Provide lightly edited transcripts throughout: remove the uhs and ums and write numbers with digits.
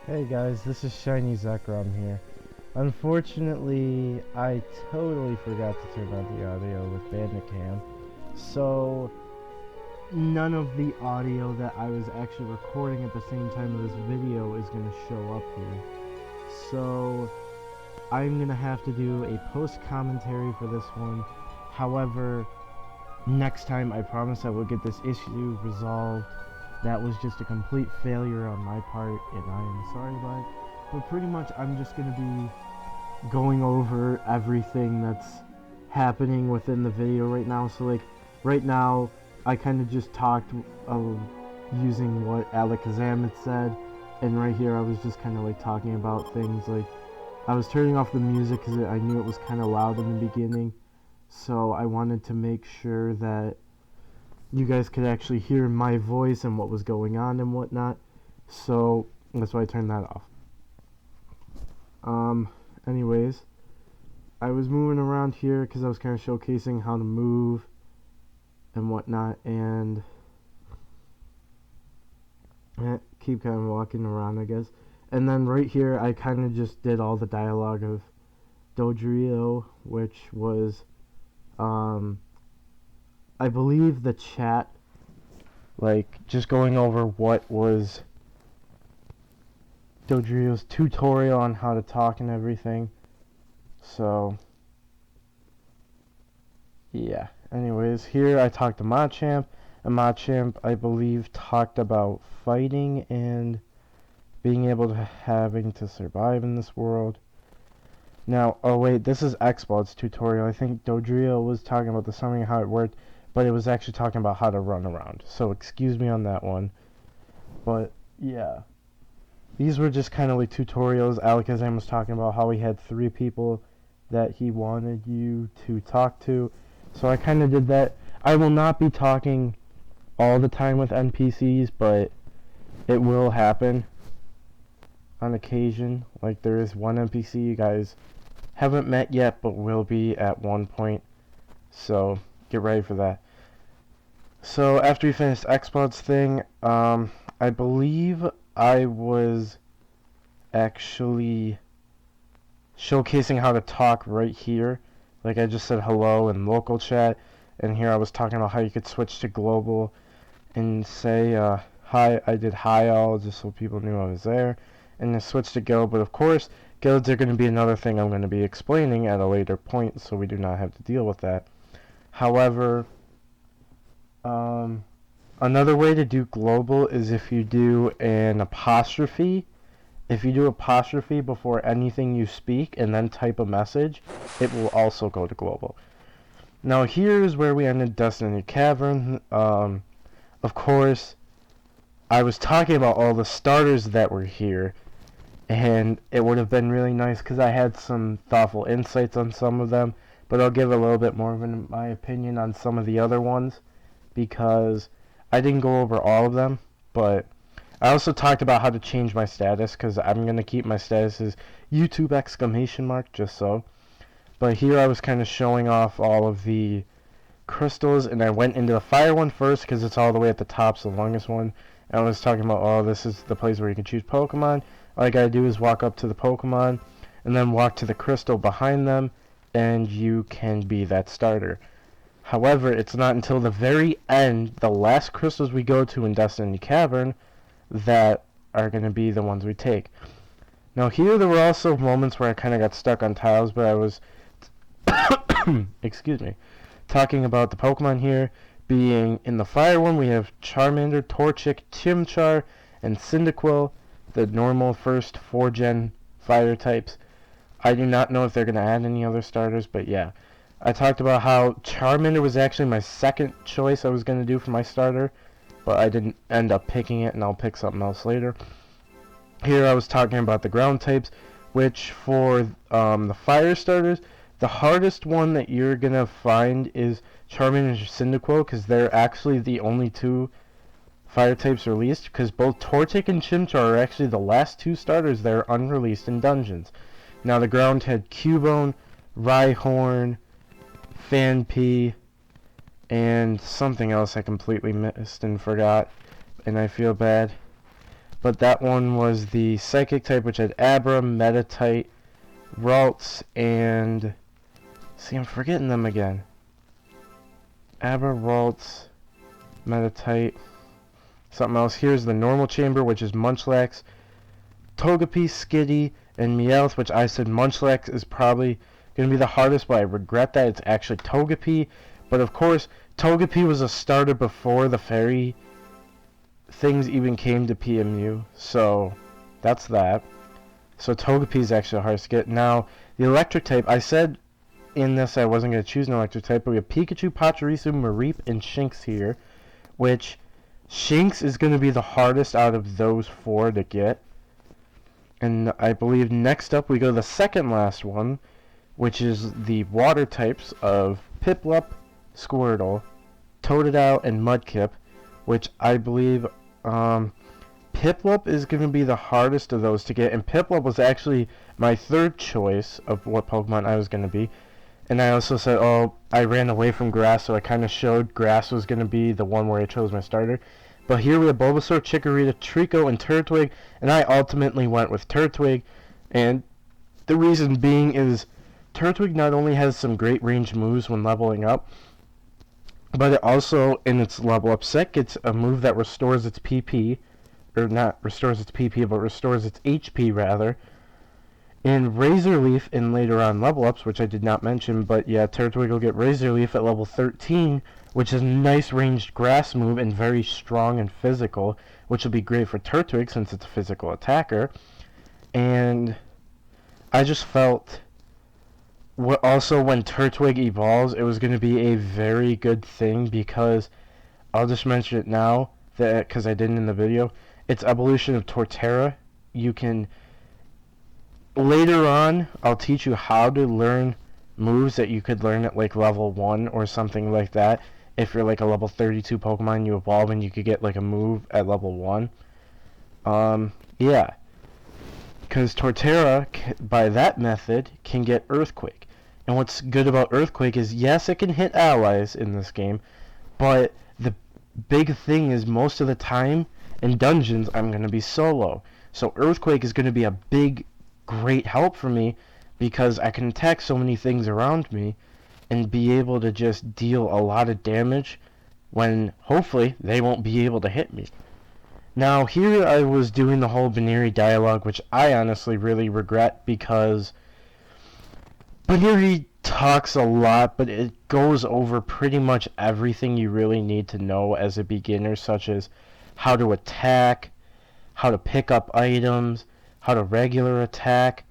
Hey guys, this is Shiny Zekrom here. Unfortunately, I totally forgot to turn on the audio with Bandicam, so none of the audio that I was actually recording at the same time of this video is going to show up here. So I'm going to have to do a post commentary for this one. However, next time I promise I will get this issue resolved. That was just a complete failure on my part, and I am sorry about it. But pretty much I'm just going to be going over everything that's happening within the video right now. So like, right now, I kind of just talked using what Alakazam had said, and right here I was just kind of like talking about things like, I was turning off the music because I knew it was kind of loud in the beginning, so I wanted to make sure that you guys could actually hear my voice and what was going on and whatnot, so that's why I turned that off. Anyways, I was moving around here because I was kind of showcasing how to move and whatnot, and keep kind of walking around, I guess. And then right here, I kind of just did all the dialogue of Dodrio, which was, I believe the chat, like, just going over what was Dodrio's tutorial on how to talk and everything. So, yeah. Anyways, here I talked to Machamp, and Machamp, I believe, talked about fighting and being able to having to survive in this world. Now, oh wait, this is Exbel's tutorial. I think Dodrio was talking about the summoning, how it worked, but it was actually talking about how to run around. So excuse me on that one. But yeah, these were just kind of like tutorials. Alakazam was talking about how he had 3 people that he wanted you to talk to. So I kind of did that. I will not be talking all the time with NPCs, but it will happen on occasion. Like, there is one NPC you guys haven't met yet, but will be at one point. So get ready for that. So after we finished Explod's thing, I believe I was actually showcasing how to talk right here. Like, I just said hello in local chat, and here I was talking about how you could switch to global and say hi. I did hi all just so people knew I was there, and then switch to guild. But of course, guilds are going to be another thing I'm going to be explaining at a later point, so we do not have to deal with that. However, another way to do global is if you do an apostrophe. If you do apostrophe before anything you speak and then type a message, it will also go to global. Now here's where we ended Destiny Cavern. Of course, I was talking about all the starters that were here, and it would have been really nice because I had some thoughtful insights on some of them, but I'll give a little bit more of my opinion on some of the other ones, because I didn't go over all of them. But I also talked about how to change my status, because I'm going to keep my status as YouTube exclamation mark, just so. But here I was kind of showing off all of the crystals, and I went into the fire one first because it's all the way at the top, so the longest one. And I was talking about, oh, this is the place where you can choose Pokemon. All I gotta do is walk up to the Pokemon and then walk to the crystal behind them, and you can be that starter. However, it's not until the very end, the last crystals we go to in Destiny Cavern, that are going to be the ones we take. Now here there were also moments where I kind of got stuck on tiles, but I was excuse me, talking about the Pokemon here being in the fire one. We have Charmander, Torchic, Chimchar, and Cyndaquil, the normal first 4-gen fire types. I do not know if they're going to add any other starters, but yeah. I talked about how Charmander was actually my second choice I was going to do for my starter, but I didn't end up picking it, and I'll pick something else later. Here I was talking about the ground types, which for the fire starters, the hardest one that you're going to find is Charmander and Cyndaquil, because they're actually the only 2 fire types released, because both Torchic and Chimchar are actually the last 2 starters that are unreleased in dungeons. Now the ground had Cubone, Rhyhorn, Phanpy, and something else I completely missed and forgot, and I feel bad. but that one was the Psychic type, which had Abra, Metatite, Ralts, and... See, I'm forgetting them again. Abra, Ralts, Metatite, something else. Here's the normal chamber, which is Munchlax, Togepi, Skitty, and Meowth, which I said Munchlax is probably going to be the hardest, but I regret that. It's actually Togepi. But of course, Togepi was a starter before the fairy things even came to PMU, so that's that. So Togepi is actually the hardest to get. Now, the electric type, I said in this I wasn't going to choose an electric type, but we have Pikachu, Pachirisu, Mareep, and Shinx here, which Shinx is going to be the hardest out of those four to get. And I believe next up we go to the second last one, which is the water types of Piplup, Squirtle, Totodile, and Mudkip, which I believe Piplup is going to be the hardest of those to get, and Piplup was actually my third choice of what Pokemon I was going to be. And I also said, oh, I ran away from Grass, so I kind of showed Grass was going to be the one where I chose my starter. But here we have Bulbasaur, Chikorita, Trico, and Turtwig, and I ultimately went with Turtwig. And the reason being is Turtwig not only has some great ranged moves when leveling up, but it also, in its level up set, gets a move that restores its PP, or not restores its PP, but restores its HP rather. And Razor Leaf in later on level ups, which I did not mention, but yeah, Turtwig will get Razor Leaf at level 13, which is a nice ranged grass move and very strong and physical, which will be great for Turtwig since it's a physical attacker. And I just felt also when Turtwig evolves, it was going to be a very good thing because I'll just mention it now that because I didn't in the video. It's evolution of Torterra. You can later on I'll teach you how to learn moves that you could learn at like level 1 or something like that. If you're like a level 32 Pokemon, you evolve and you could get like a move at level 1. Yeah. Because Torterra, by that method, can get Earthquake. And what's good about Earthquake is, yes, it can hit allies in this game, but the big thing is most of the time in dungeons, I'm going to be solo. So Earthquake is going to be a big, great help for me because I can attack so many things around me and be able to just deal a lot of damage when, hopefully, they won't be able to hit me. Now, here I was doing the whole Baneri dialogue, which I honestly really regret because Baneri talks a lot, but it goes over pretty much everything you really need to know as a beginner, such as how to attack, how to pick up items, how to regular attack,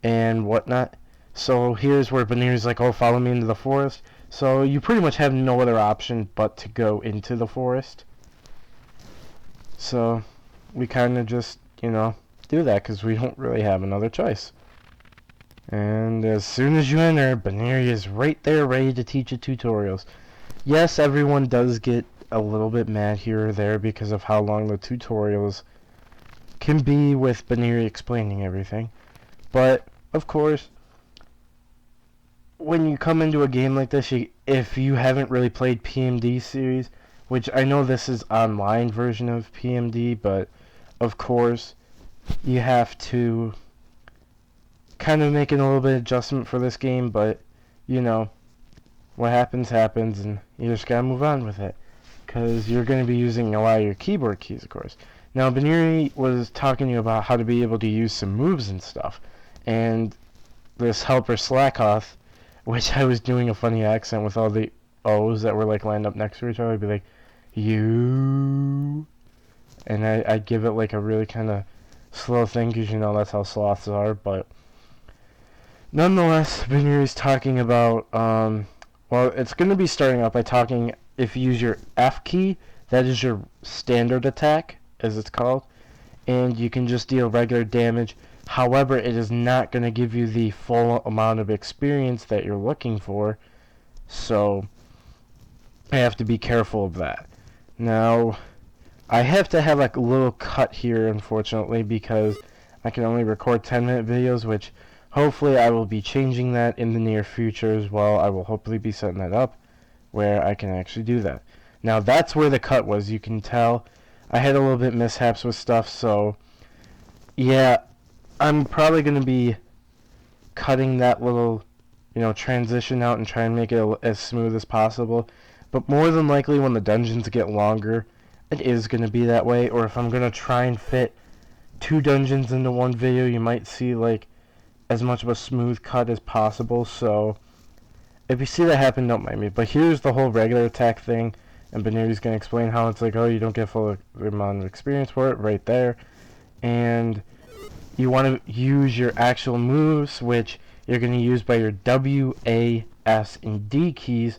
and whatnot. So here's where Baneri's like, oh, follow me into the forest. So you pretty much have no other option but to go into the forest. So we kind of just, do that because we don't really have another choice. And as soon as you enter, Baneri is right there ready to teach you tutorials. Yes, everyone does get a little bit mad here or there because of how long the tutorials can be with Baneri explaining everything. But, of course, when you come into a game like this, if you haven't really played PMD series, which I know this is online version of PMD, but of course you have to kind of make a little bit of adjustment for this game, but what happens happens and you just gotta move on with it because you're going to be using a lot of your keyboard keys, of course. Now Baneri was talking to you about how to be able to use some moves and stuff, and this helper Slackoth, which I was doing a funny accent with all the O's that were like lined up next to each other. I'd be like, you, and I'd give it like a really kind of slow thing because that's how sloths are. But nonetheless, Baneri's talking about well, it's going to be starting out by talking, if you use your F key, that is your standard attack, as it's called, and you can just deal regular damage. However, it is not going to give you the full amount of experience that you're looking for, so I have to be careful of that. Now, I have to have a little cut here, unfortunately, because I can only record 10-minute videos, which hopefully I will be changing that in the near future as well. I will hopefully be setting that up where I can actually do that. Now, that's where the cut was. You can tell I had a little bit mishaps with stuff, so yeah, I'm probably going to be cutting that little, transition out and try and make it as smooth as possible. But more than likely when the dungeons get longer, it is going to be that way. Or if I'm going to try and fit 2 dungeons into one video, you might see like as much of a smooth cut as possible. So if you see that happen, don't mind me. But here's the whole regular attack thing, and Beniri's going to explain how it's like, oh, you don't get full amount of experience for it right there. And you want to use your actual moves, which you're going to use by your W, A, S, and D keys.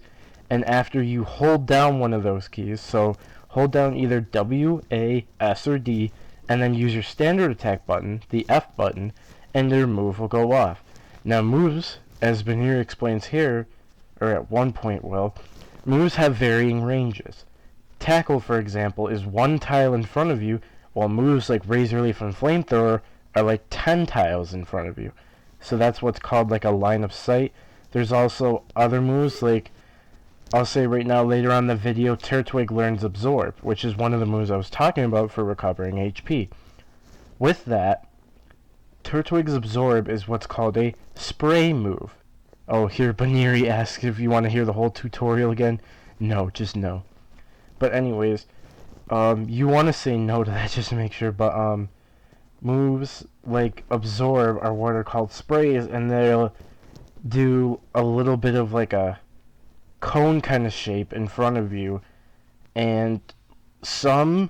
And after you hold down one of those keys, so hold down either W, A, S, or D, and then use your standard attack button, the F button, and your move will go off. Now moves, as Benir explains here, or at one point will, moves have varying ranges. Tackle, for example, is 1 tile in front of you, while moves like Razor Leaf and Flamethrower are like 10 tiles in front of you. So that's what's called like a line of sight. There's also other moves like, I'll say right now later on in the video, Turtwig learns Absorb, which is one of the moves I was talking about for recovering HP. With that, Turtwig's Absorb is what's called a spray move. Oh, here Baniri asks if you want to hear the whole tutorial again. No, just no. But anyways, you want to say no to that just to make sure, but moves like Absorb are what are called sprays, and they'll do a little bit of like a cone kind of shape in front of you, and some,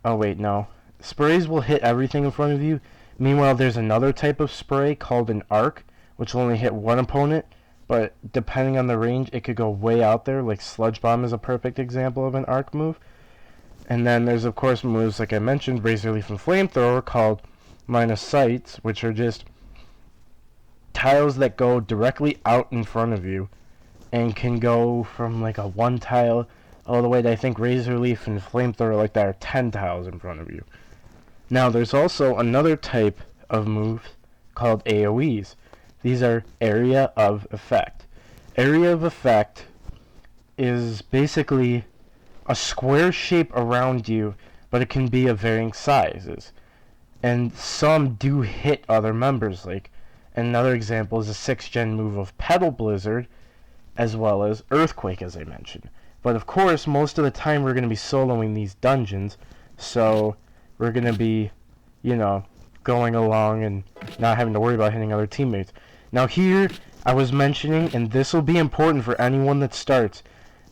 oh wait, no, sprays will hit everything in front of you. Meanwhile, there's another type of spray called an arc, which will only hit one opponent, but depending on the range, it could go way out there, like Sludge Bomb is a perfect example of an arc move. And then there's of course moves like I mentioned, Razor Leaf and Flamethrower, called line of sights, which are just tiles that go directly out in front of you, and can go from like a 1 tile all the way to, I think, Razor Leaf and Flamethrower like that are 10 tiles in front of you. Now there's also another type of move called AoEs. These are Area of Effect. Area of Effect is basically a square shape around you, but it can be of varying sizes. And some do hit other members, like another example is a 6th gen move of Petal Blizzard, as well as Earthquake, as I mentioned. But of course, most of the time we're going to be soloing these dungeons, so we're going to be, going along and not having to worry about hitting other teammates. Now here, I was mentioning, and this will be important for anyone that starts,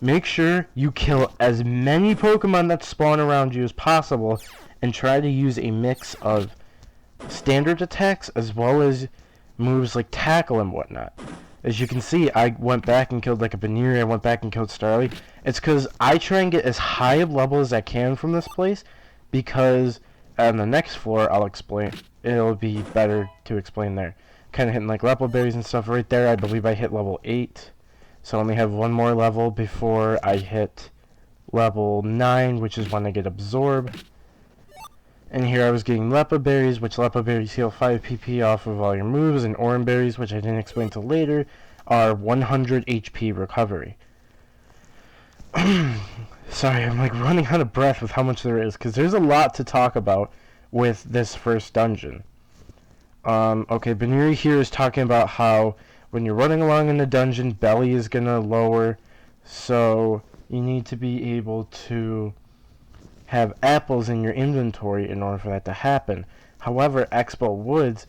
make sure you kill as many Pokemon that spawn around you as possible, and try to use a mix of standard attacks as well as moves like Tackle and whatnot. As you can see, I went back and killed like a Baniri, I went back and killed Starly. It's because I try and get as high of level as I can from this place, because on the next floor, I'll explain, it'll be better to explain there. Kind of hitting like Lepo Berries and stuff right there. I believe I hit level 8, so I only have 1 more level before I hit level 9, which is when I get Absorb. And here I was getting Lepo Berries, which Lepo Berries heal 5 PP off of all your moves, and Oran Berries, which I didn't explain till later, are 100 HP recovery. Sorry, I'm like running out of breath with how much there is, because there's a lot to talk about with this first dungeon. Okay, Baniri here is talking about how when you're running along in the dungeon, belly is going to lower, so you need to be able to have apples in your inventory in order for that to happen. However, Exbel Woods,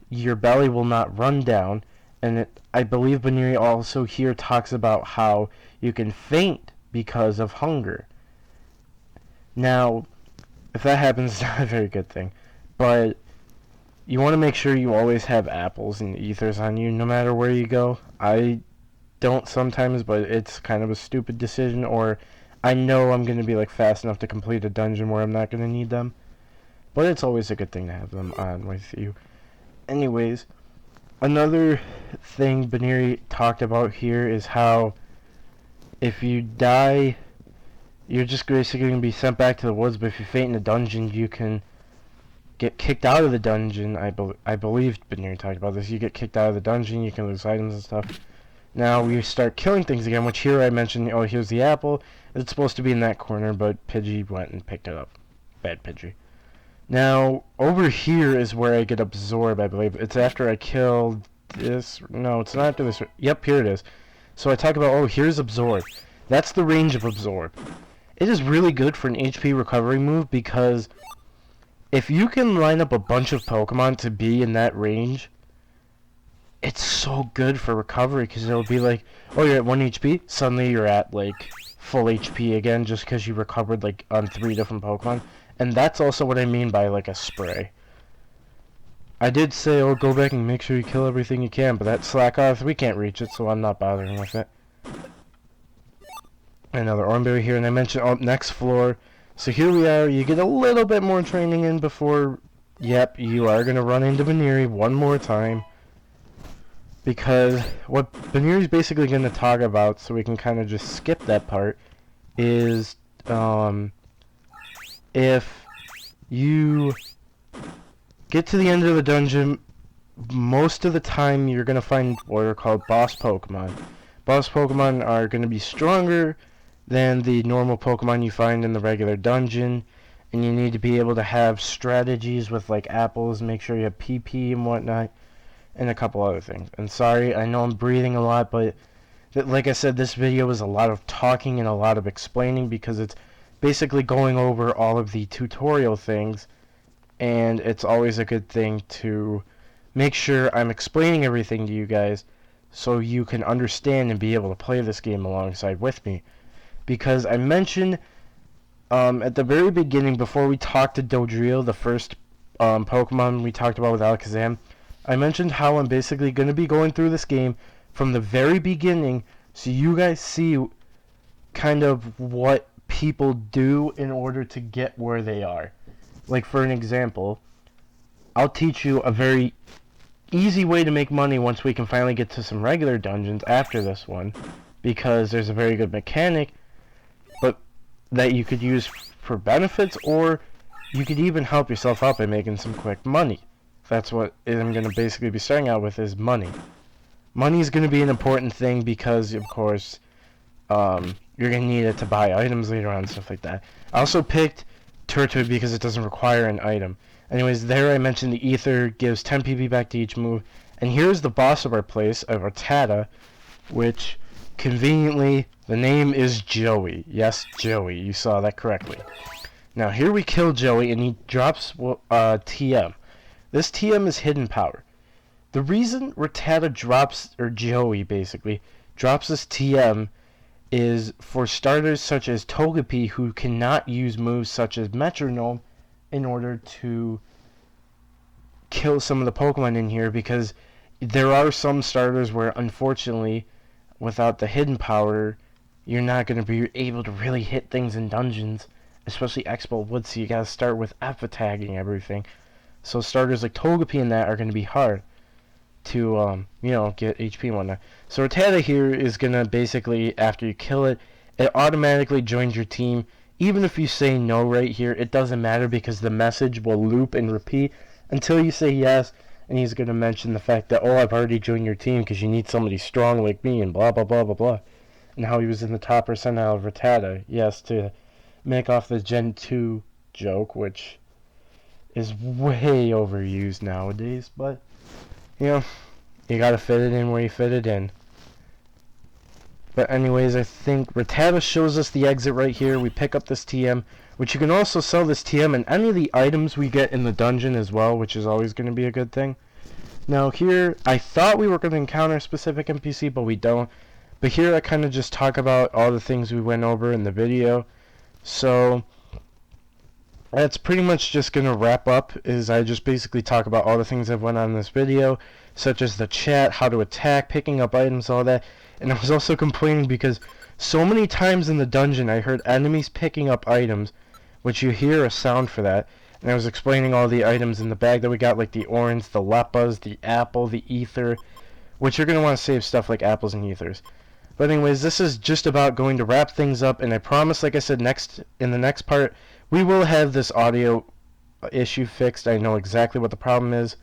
your belly will not run down, and I believe Baniri also here talks about how you can faint because of hunger. Now, if that happens, it's not a very good thing, but you want to make sure you always have apples and ethers on you no matter where you go. I don't sometimes, but it's kind of a stupid decision, or I know I'm going to be like fast enough to complete a dungeon where I'm not going to need them. But it's always a good thing to have them on with you. Anyways, another thing Baniri talked about here is how if you die, you're just basically going to be sent back to the woods, but if you faint in a dungeon, you can get kicked out of the dungeon. I believe Baniri talked about this. You get kicked out of the dungeon, you can lose items and stuff. Now we start killing things again, which here I mentioned, oh, here's the apple. It's supposed to be in that corner, but Pidgey went and picked it up. Bad Pidgey. Now, over here is where I get Absorb, I believe. It's after I killed this. No, it's not after this. Yep, here it is. So I talk about, oh, here's Absorb. That's the range of Absorb. It is really good for an HP recovery move because if you can line up a bunch of Pokemon to be in that range, it's so good for recovery because it'll be like, oh, you're at 1 HP, suddenly you're at like full HP again just because you recovered like on 3 different Pokemon. And that's also what I mean by like a spray. I did say, oh, go back and make sure you kill everything you can, but that Slack Off, we can't reach it, so I'm not bothering with it. Another Oranberry here, and I mentioned, oh, next floor. So here we are, you get a little bit more training in before, yep, you are going to run into Baneri one more time. Because what Baneri's basically going to talk about, so we can kind of just skip that part, is if you get to the end of the dungeon, most of the time you're going to find what are called boss Pokemon. Boss Pokemon are going to be stronger than the normal Pokemon you find in the regular dungeon, and you need to be able to have strategies with like apples, make sure you have PP and whatnot, and a couple other things. And sorry, I know I'm breathing a lot, but like I said, this video is a lot of talking and a lot of explaining because it's basically going over all of the tutorial things, and it's always a good thing to make sure I'm explaining everything to you guys so you can understand and be able to play this game alongside with me. Because I mentioned at the very beginning, before we talked to Dodrio, the first Pokemon we talked about with Alakazam, I mentioned how I'm basically going to be going through this game from the very beginning so you guys see kind of what people do in order to get where they are. Like, for an example, I'll teach you a very easy way to make money once we can finally get to some regular dungeons after this one, because there's a very good mechanic but that you could use for benefits, or you could even help yourself out by making some quick money. That's what I'm going to basically be starting out with, is money. Money is going to be an important thing because, of course, you're going to need it to buy items later on and stuff like that. I also picked Turtwig because it doesn't require an item. Anyways, there I mentioned the Ether gives 10 PP back to each move. And here's the boss of our place, of Rattata, which, conveniently, the name is Joey. Yes, Joey. You saw that correctly. Now, here we kill Joey, and he drops TM. This TM is hidden power. The reason Rattata drops, or Joey basically, drops this TM is for starters such as Togepi, who cannot use moves such as Metronome in order to kill some of the Pokemon in here, because there are some starters where, unfortunately, without the hidden power, you're not going to be able to really hit things in dungeons, especially Exbel would, so you gotta start with Alpha tagging everything. So starters like Togepi and that are going to be hard to, get HP and whatnot. So Rattata here is going to basically, after you kill it, it automatically joins your team. Even if you say no right here, it doesn't matter because the message will loop and repeat until you say yes, and he's going to mention the fact that, oh, I've already joined your team because you need somebody strong like me, and blah, blah, blah, blah, blah. And how he was in the top percentile of Rattata. Yes, to make off the Gen 2 joke, which is way overused nowadays, but, you gotta fit it in where you fit it in. But anyways, I think Rattata shows us the exit right here. We pick up this TM, which you can also sell this TM and any of the items we get in the dungeon as well, which is always going to be a good thing. Now here, I thought we were going to encounter a specific NPC, but we don't. But here I kind of just talk about all the things we went over in the video. So that's pretty much just going to wrap up, is I just basically talk about all the things I've went on in this video, such as the chat, how to attack, picking up items, all that. And I was also complaining because so many times in the dungeon I heard enemies picking up items, which you hear a sound for that. And I was explaining all the items in the bag that we got, like the orange, the Leppas, the apple, the ether, which you're going to want to save stuff like apples and ethers. But anyways, this is just about going to wrap things up, and I promise, like I said, in the next part, we will have this audio issue fixed. I know exactly what the problem is,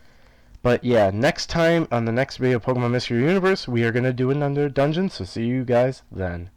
But yeah, next time on the next video of Pokemon Mystery Universe, we are going to do another dungeon, so see you guys then.